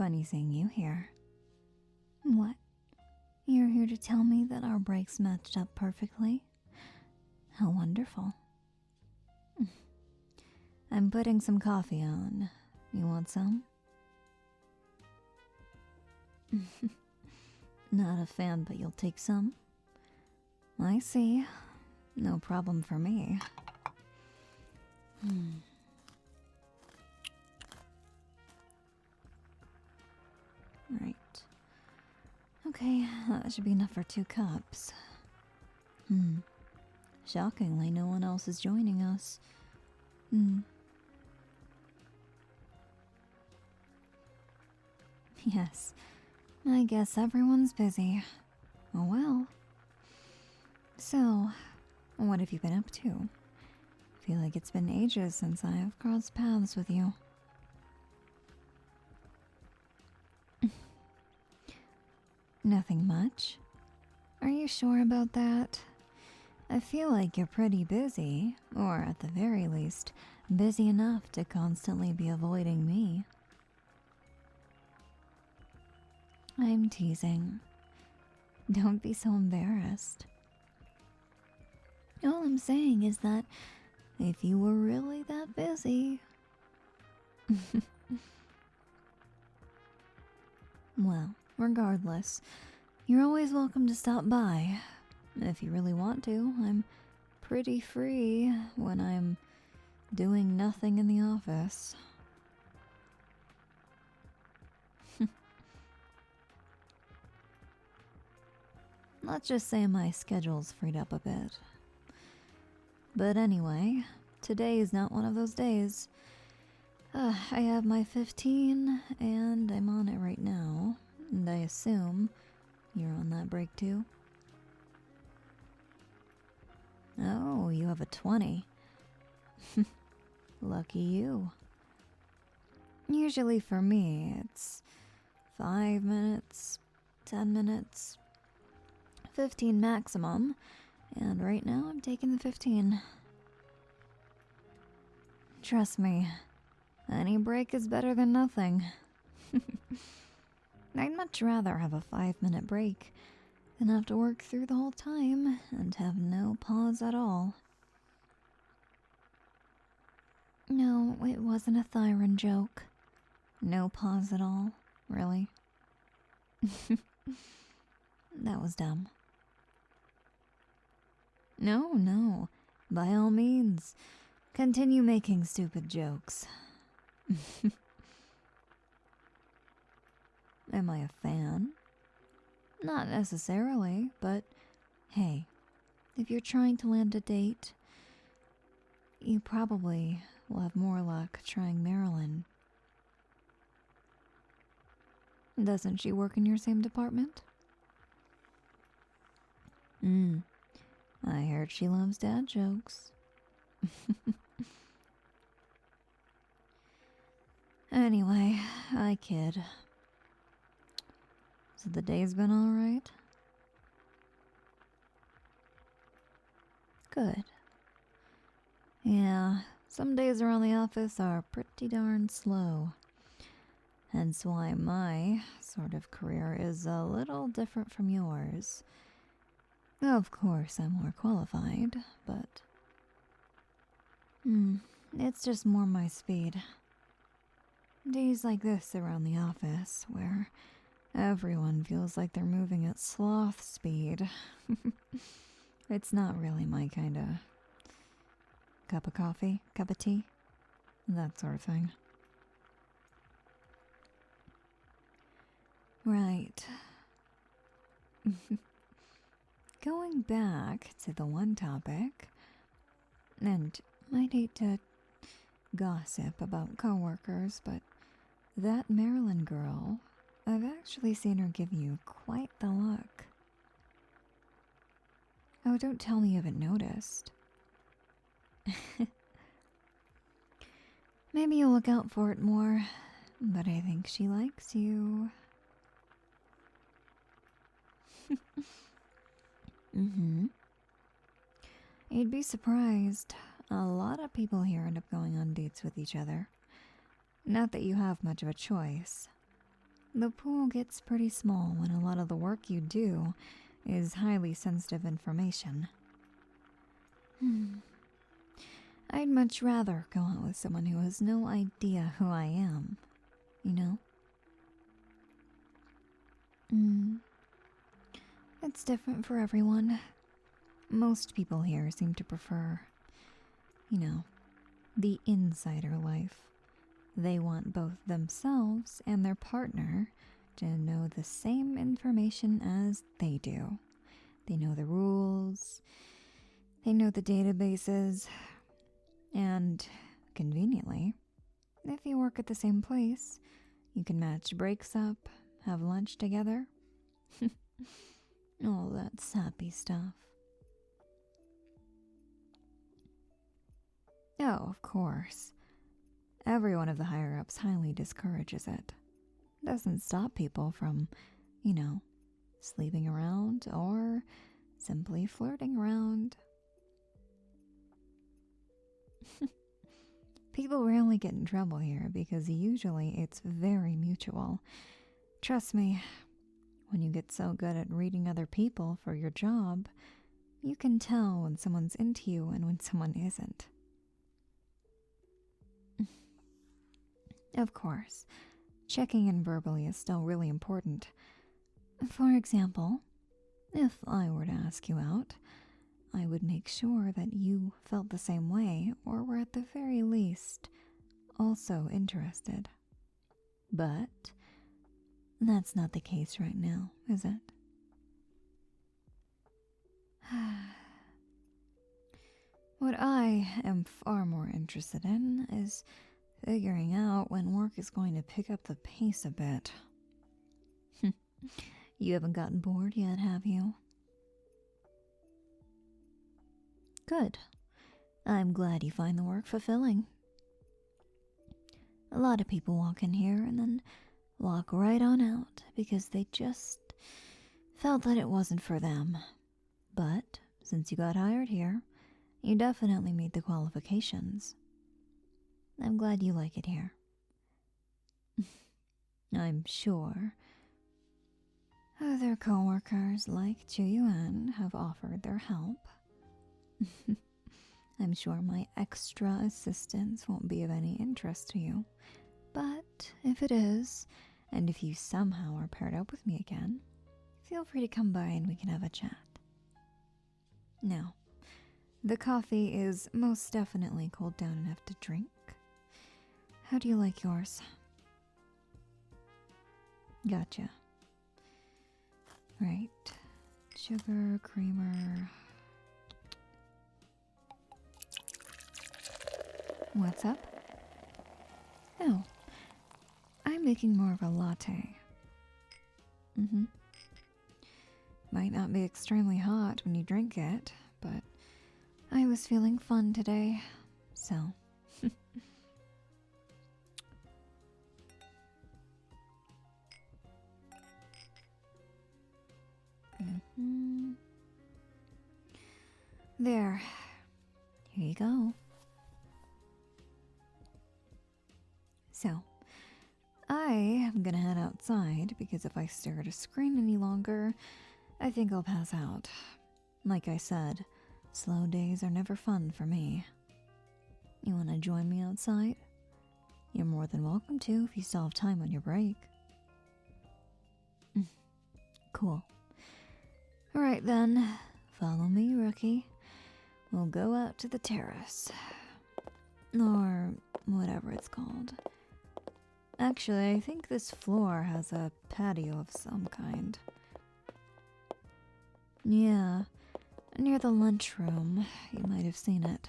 Funny seeing you here. What? You're here to tell me that our breaks matched up perfectly? How wonderful. I'm putting some coffee on. You want some? Not a fan, but you'll take some? I see. No problem for me. Right. Okay, that should be enough for 2 cups. Shockingly, no one else is joining us. Yes, I guess everyone's busy. Oh well. So, what have you been up to? Feel like it's been ages since I have crossed paths with you. Nothing much. Are you sure about that? I feel like you're pretty busy, or at the very least, busy enough to constantly be avoiding me. I'm teasing. Don't be so embarrassed. All I'm saying is that if you were really that busy... Well, regardless, you're always welcome to stop by. If you really want to, I'm pretty free when I'm doing nothing in the office. Let's just say my schedule's freed up a bit. But anyway, today is not one of those days. I have my 15, and I'm on it right now. And I assume you're on that break too? Oh, you have a 20. Lucky you. Usually for me, it's 5 minutes, 10 minutes, 15 maximum, and right now I'm taking the 15. Trust me, any break is better than nothing. I'd much rather have a 5-minute break than have to work through the whole time and have no pause at all. No, it wasn't a Thyron joke. No pause at all, really. That was dumb. No, by all means, continue making stupid jokes. Am I a fan? Not necessarily, but hey, if you're trying to land a date, you probably will have more luck trying Marilyn. Doesn't she work in your same department? I heard she loves dad jokes. Anyway, I kid. So the day's been alright? Good. Yeah, some days around the office are pretty darn slow. Hence why my sort of career is a little different from yours. Of course, I'm more qualified, but... it's just more my speed. Days like this around the office, where everyone feels like they're moving at sloth speed. It's not really my kind of cup of coffee, cup of tea, that sort of thing. Right. Going back to the one topic, and I'd hate to gossip about coworkers, but that Marilyn girl, I've actually seen her give you quite the look. Oh, don't tell me you haven't noticed. Maybe you'll look out for it more, but I think she likes you. You'd be surprised. A lot of people here end up going on dates with each other. Not that you have much of a choice. The pool gets pretty small when a lot of the work you do is highly sensitive information. I'd much rather go out with someone who has no idea who I am, you know? It's different for everyone. Most people here seem to prefer, the insider life. They want both themselves and their partner to know the same information as they do. They know the rules, they know the databases, and conveniently, if you work at the same place, you can match breaks up, have lunch together. All that sappy stuff. Oh, of course. Every one of the higher-ups highly discourages it. Doesn't stop people from, sleeping around or simply flirting around. People rarely get in trouble here because usually it's very mutual. Trust me, when you get so good at reading other people for your job, you can tell when someone's into you and when someone isn't. Of course, checking in verbally is still really important. For example, if I were to ask you out, I would make sure that you felt the same way or were at the very least also interested. But that's not the case right now, is it? What I am far more interested in is figuring out when work is going to pick up the pace a bit. You haven't gotten bored yet, have you? Good. I'm glad you find the work fulfilling. A lot of people walk in here and then walk right on out because they just felt that it wasn't for them. But since you got hired here, you definitely meet the qualifications. I'm glad you like it here. I'm sure other coworkers like Chuyuan have offered their help. I'm sure my extra assistance won't be of any interest to you, but if it is, and if you somehow are paired up with me again, feel free to come by and we can have a chat. Now, the coffee is most definitely cooled down enough to drink. How do you like yours? Gotcha. Right. Sugar, creamer. What's up? Oh, I'm making more of a latte. Might not be extremely hot when you drink it, but I was feeling fun today, so. There. Here you go. So, I am gonna head outside because if I stare at a screen any longer, I think I'll pass out. Like I said, slow days are never fun for me. You wanna join me outside? You're more than welcome to if you still have time on your break. Cool. Alright then, follow me, rookie. We'll go out to the terrace. Or whatever it's called. Actually, I think this floor has a patio of some kind. Yeah, near the lunchroom. You might have seen it.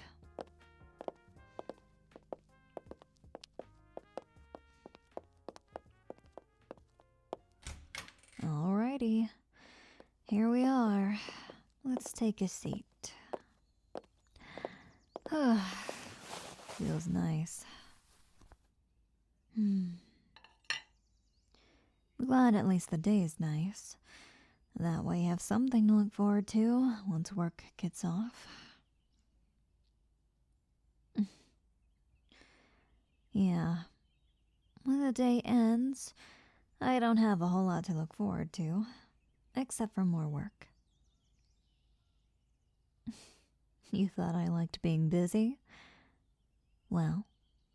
Alrighty. Here we are. Let's take a seat. Feels nice. Glad at least the day is nice. That way you have something to look forward to once work gets off. Yeah. When the day ends, I don't have a whole lot to look forward to, except for more work. You thought I liked being busy? Well,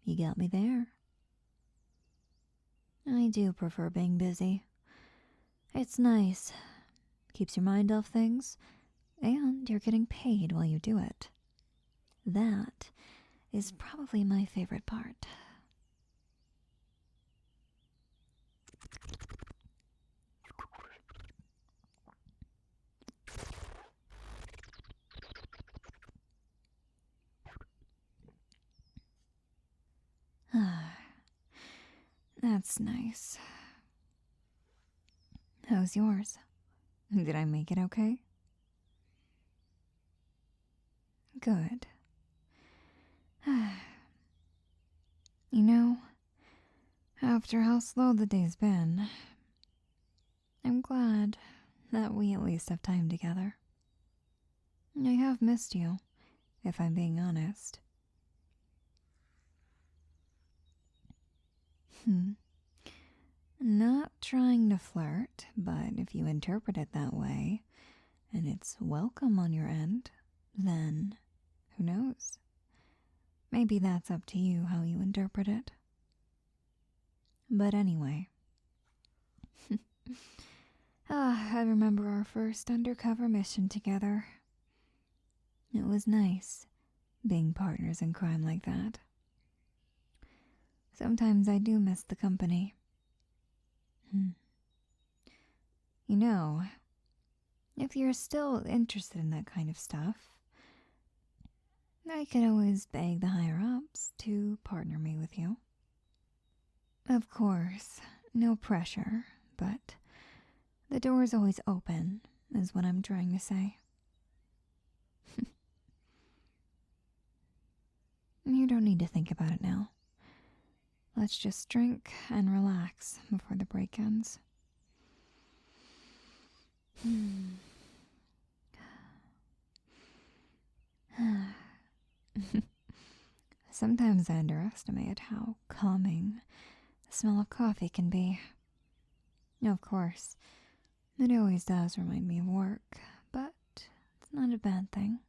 you got me there. I do prefer being busy. It's nice. Keeps your mind off things, and you're getting paid while you do it. That is probably my favorite part. That's nice. How's yours? Did I make it okay? Good. You know, after how slow the day's been, I'm glad that we at least have time together. I have missed you, if I'm being honest. Not trying to flirt, but if you interpret it that way, and it's welcome on your end, then who knows? Maybe that's up to you how you interpret it. But anyway. I remember our first undercover mission together. It was nice being partners in crime like that. Sometimes I do miss the company. You know, if you're still interested in that kind of stuff, I could always beg the higher-ups to partner me with you. Of course, no pressure, but the door is always open, is what I'm trying to say. You don't need to think about it now. Let's just drink and relax before the break ends. Sometimes I underestimate how calming the smell of coffee can be. Of course, it always does remind me of work, but it's not a bad thing.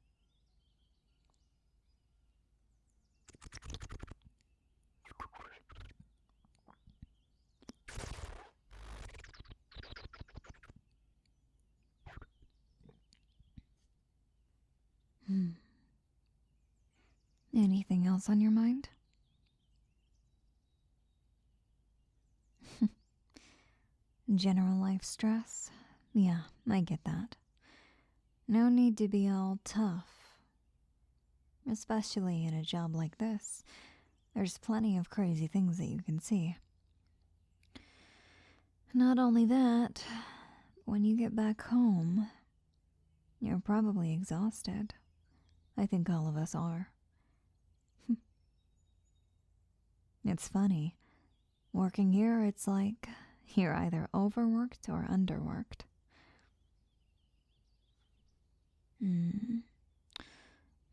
Anything else on your mind? General life stress? Yeah, I get that. No need to be all tough. Especially in a job like this, there's plenty of crazy things that you can see. Not only that, when you get back home, you're probably exhausted. I think all of us are. It's funny. Working here, it's like you're either overworked or underworked.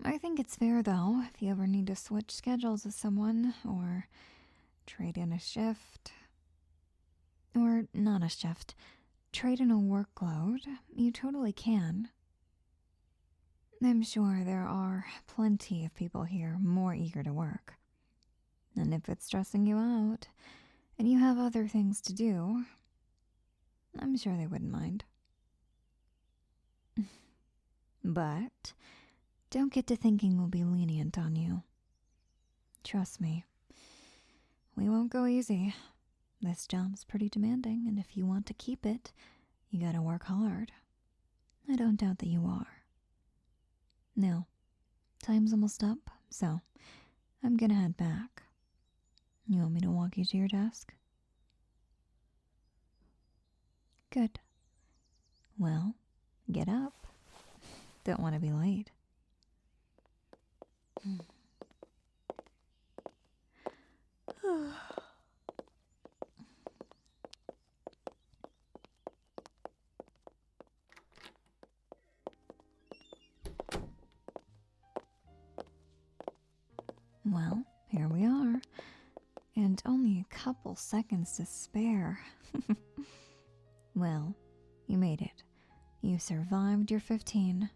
I think it's fair, though, if you ever need to switch schedules with someone or trade in a shift. Or not a shift. Trade in a workload. You totally can. I'm sure there are plenty of people here more eager to work. And if it's stressing you out, and you have other things to do, I'm sure they wouldn't mind. But don't get to thinking we'll be lenient on you. Trust me, we won't go easy. This job's pretty demanding, and if you want to keep it, you gotta work hard. I don't doubt that you are. Now, time's almost up, so I'm gonna head back. You want me to walk you to your desk? Good. Well, get up. Don't want to be late. Well, here we are. And only a couple couple seconds to spare. Well, you made it. You survived your 15.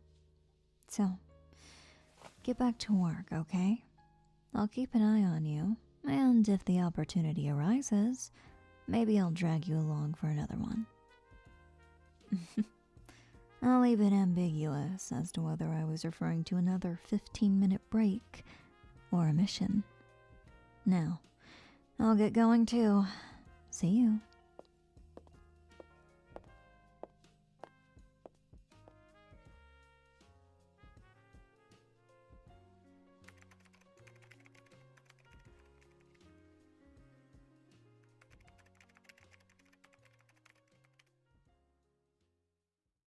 So, get back to work, okay? I'll keep an eye on you, and if the opportunity arises, maybe I'll drag you along for another one. I'll leave it ambiguous as to whether I was referring to another 15-minute break or a mission. Now, I'll get going too. See you.